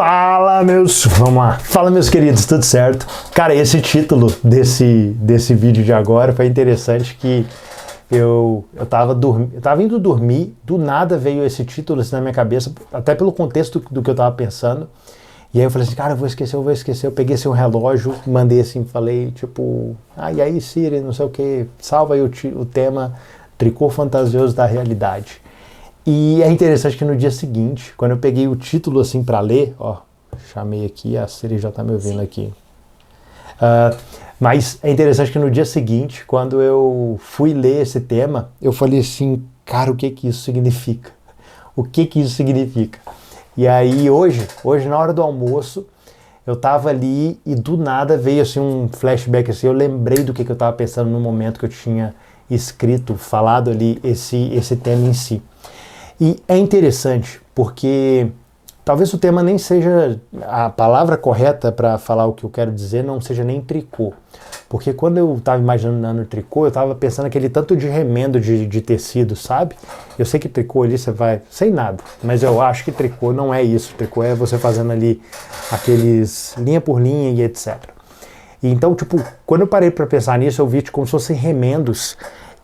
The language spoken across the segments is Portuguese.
Vamos lá. Fala, meus queridos, tudo certo? Cara, esse título desse vídeo de agora foi interessante que eu tava indo dormir, do nada veio esse título assim na minha cabeça, até pelo contexto do que eu tava pensando. E aí eu falei assim, cara, eu vou esquecer. Eu peguei assim um relógio, mandei assim, falei tipo, e aí Siri, não sei o que, salva aí o tema Tricô Fantasioso da Realidade. E é interessante que no dia seguinte, quando eu peguei o título assim para ler, chamei aqui, a Siri já tá me ouvindo aqui. Mas é interessante que no dia seguinte, quando eu fui ler esse tema, eu falei assim, cara, o que que isso significa? O que que isso significa? E aí hoje na hora do almoço, eu tava ali e do nada veio assim um flashback assim, eu lembrei do que eu tava pensando no momento que eu tinha falado ali esse tema em si. E é interessante porque talvez o tema nem seja a palavra correta para falar o que eu quero dizer, não seja nem tricô. Porque quando eu estava imaginando tricô, eu estava pensando aquele tanto de remendo de tecido, sabe? Eu sei que tricô ali você vai, sem nada, mas eu acho que tricô não é isso. Tricô é você fazendo ali aqueles linha por linha e etc. E então, tipo, quando eu parei para pensar nisso, eu vi como se fossem remendos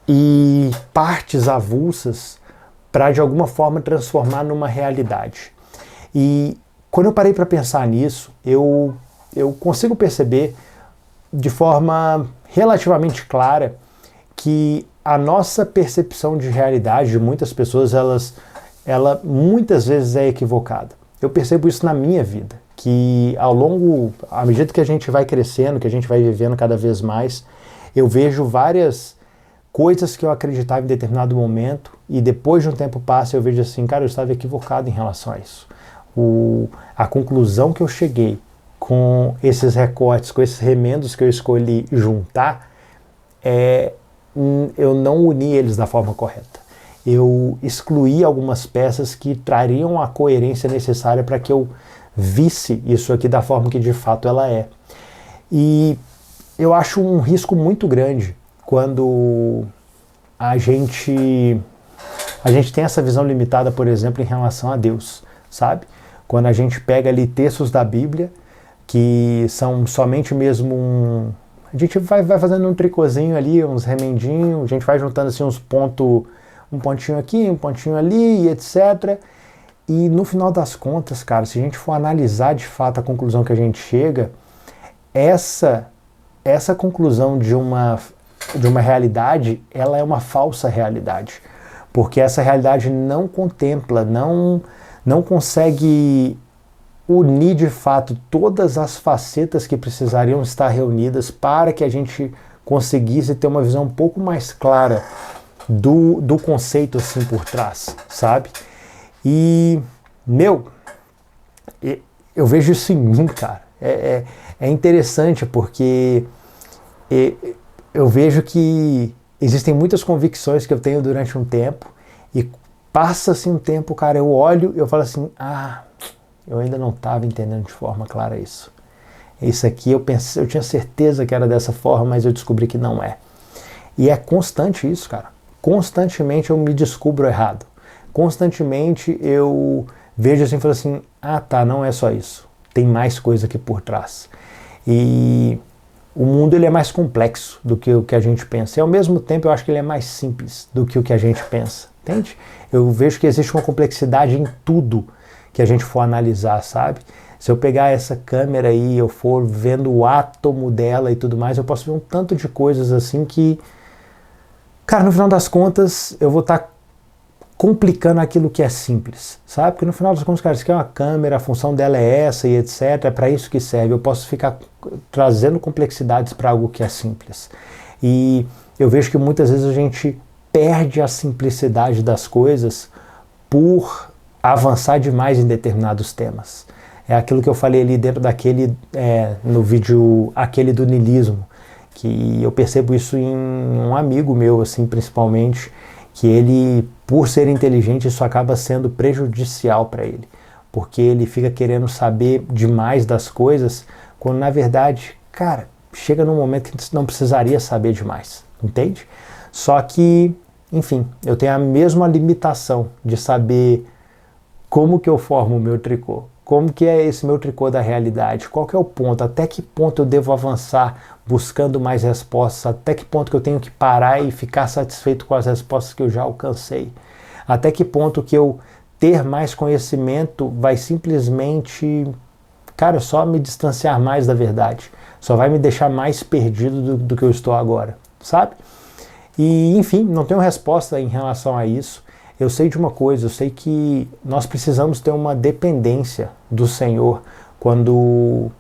e partes avulsas para de alguma forma transformar numa realidade. E quando eu parei para pensar nisso, eu consigo perceber de forma relativamente clara que a nossa percepção de realidade de muitas pessoas, ela muitas vezes é equivocada. Eu percebo isso na minha vida, que à medida que a gente vai crescendo, que a gente vai vivendo cada vez mais, eu vejo várias coisas que eu acreditava em determinado momento e depois de um tempo passa eu vejo assim, cara, eu estava equivocado em relação a isso. A conclusão que eu cheguei com esses recortes, com esses remendos que eu escolhi juntar, eu não uni eles da forma correta. Eu excluí algumas peças que trariam a coerência necessária para que eu visse isso aqui da forma que de fato ela é. E eu acho um risco muito grande quando a gente tem essa visão limitada, por exemplo, em relação a Deus, sabe? Quando a gente pega ali textos da Bíblia que são somente mesmo a gente vai fazendo um tricôzinho ali, uns remendinhos, a gente vai juntando assim um pontinho aqui, um pontinho ali, e etc. E no final das contas, cara, se a gente for analisar de fato a conclusão que a gente chega, essa conclusão de uma realidade, ela é uma falsa realidade, porque essa realidade não contempla, não consegue unir de fato todas as facetas que precisariam estar reunidas para que a gente conseguisse ter uma visão um pouco mais clara do conceito assim por trás, sabe? E, eu vejo isso em mim, cara. É interessante porque eu vejo que existem muitas convicções que eu tenho durante um tempo e passa-se um tempo, cara, eu olho e eu falo assim, eu ainda não estava entendendo de forma clara isso. Isso aqui eu tinha certeza que era dessa forma, mas eu descobri que não é. E é constante isso, cara. Constantemente eu me descubro errado. Constantemente eu vejo assim e falo assim, não é só isso. Tem mais coisa aqui por trás. E o mundo ele é mais complexo do que o que a gente pensa. E ao mesmo tempo eu acho que ele é mais simples do que o que a gente pensa. Entende? Eu vejo que existe uma complexidade em tudo que a gente for analisar, sabe? Se eu pegar essa câmera aí, eu for vendo o átomo dela e tudo mais, eu posso ver um tanto de coisas assim que, cara, no final das contas, eu vou estar complicando aquilo que é simples, sabe? Porque no final das contas, cara, isso aqui é uma câmera, a função dela é essa e etc. É para isso que serve. Eu posso ficar trazendo complexidades para algo que é simples. E eu vejo que muitas vezes a gente perde a simplicidade das coisas por avançar demais em determinados temas. É aquilo que eu falei ali dentro no vídeo, aquele do niilismo, que eu percebo isso em um amigo meu, assim, principalmente, que ele, por ser inteligente, isso acaba sendo prejudicial para ele, porque ele fica querendo saber demais das coisas, quando na verdade, cara, chega num momento que não precisaria saber demais, entende? Só que, enfim, eu tenho a mesma limitação de saber como que eu formo o meu tricô. Como que é esse meu tricô da realidade? Qual que é o ponto? Até que ponto eu devo avançar buscando mais respostas? Até que ponto que eu tenho que parar e ficar satisfeito com as respostas que eu já alcancei? Até que ponto que eu ter mais conhecimento vai simplesmente, cara, só me distanciar mais da verdade? Só vai me deixar mais perdido do que eu estou agora, sabe? E, enfim, não tenho resposta em relação a isso. Eu sei de uma coisa, eu sei que nós precisamos ter uma dependência do Senhor quando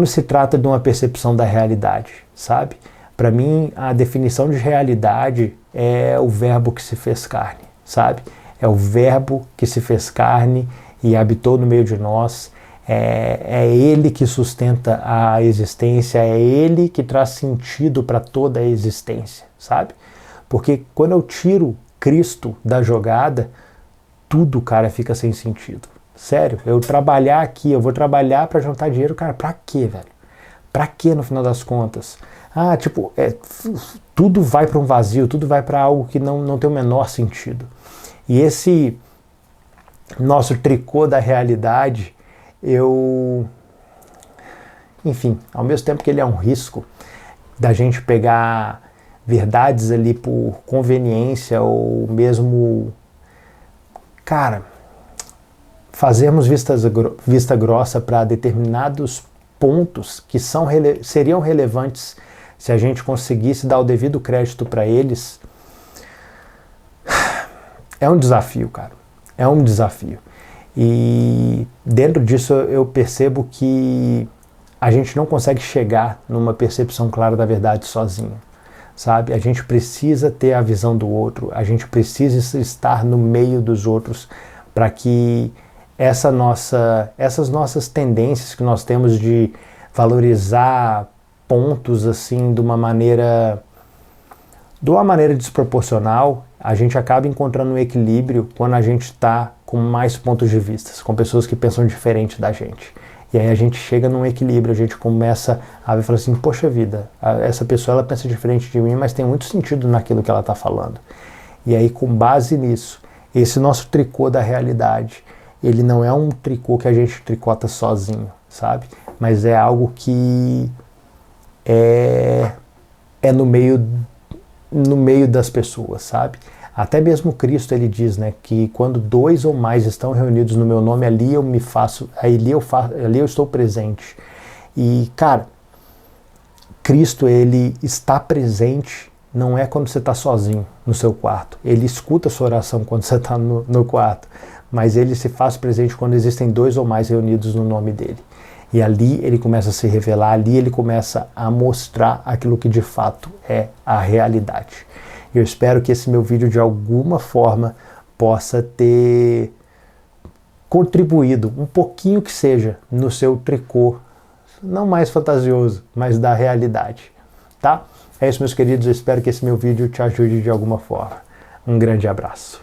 se trata de uma percepção da realidade, sabe? Para mim, a definição de realidade é o verbo que se fez carne, sabe? É o verbo que se fez carne e habitou no meio de nós. É Ele que sustenta a existência, é Ele que traz sentido para toda a existência, sabe? Porque quando eu tiro Cristo da jogada, tudo, cara, fica sem sentido. Sério, eu trabalhar aqui, eu vou trabalhar para juntar dinheiro, cara, pra quê, velho? Pra quê no final das contas? Tudo vai para um vazio, tudo vai para algo que não tem o menor sentido. E esse nosso tricô da realidade, enfim, ao mesmo tempo que ele é um risco da gente pegar verdades ali por conveniência ou mesmo, cara, fazermos vista grossa para determinados pontos que seriam relevantes se a gente conseguisse dar o devido crédito para eles. É um desafio, cara. É um desafio. E dentro disso eu percebo que a gente não consegue chegar numa percepção clara da verdade sozinho, sabe? A gente precisa ter a visão do outro, a gente precisa estar no meio dos outros para que essas nossas tendências que nós temos de valorizar pontos assim de uma maneira desproporcional, a gente acaba encontrando um equilíbrio quando a gente está com mais pontos de vista, com pessoas que pensam diferente da gente. E aí a gente chega num equilíbrio, a gente começa a ver e fala assim, poxa vida, essa pessoa ela pensa diferente de mim, mas tem muito sentido naquilo que ela está falando. E aí com base nisso, esse nosso tricô da realidade, ele não é um tricô que a gente tricota sozinho, sabe? Mas é algo que é no meio das pessoas, sabe? Até mesmo Cristo, ele diz, né, que quando 2 ou mais estão reunidos no meu nome, ali eu estou presente. E, cara, Cristo, ele está presente, não é quando você está sozinho no seu quarto. Ele escuta a sua oração quando você está no quarto, mas ele se faz presente quando existem 2 ou mais reunidos no nome dele. E ali ele começa a se revelar, ali ele começa a mostrar aquilo que de fato é a realidade. Eu espero que esse meu vídeo de alguma forma possa ter contribuído, um pouquinho que seja, no seu tricô, não mais fantasioso, mas da realidade, tá? É isso, meus queridos, eu espero que esse meu vídeo te ajude de alguma forma. Um grande abraço.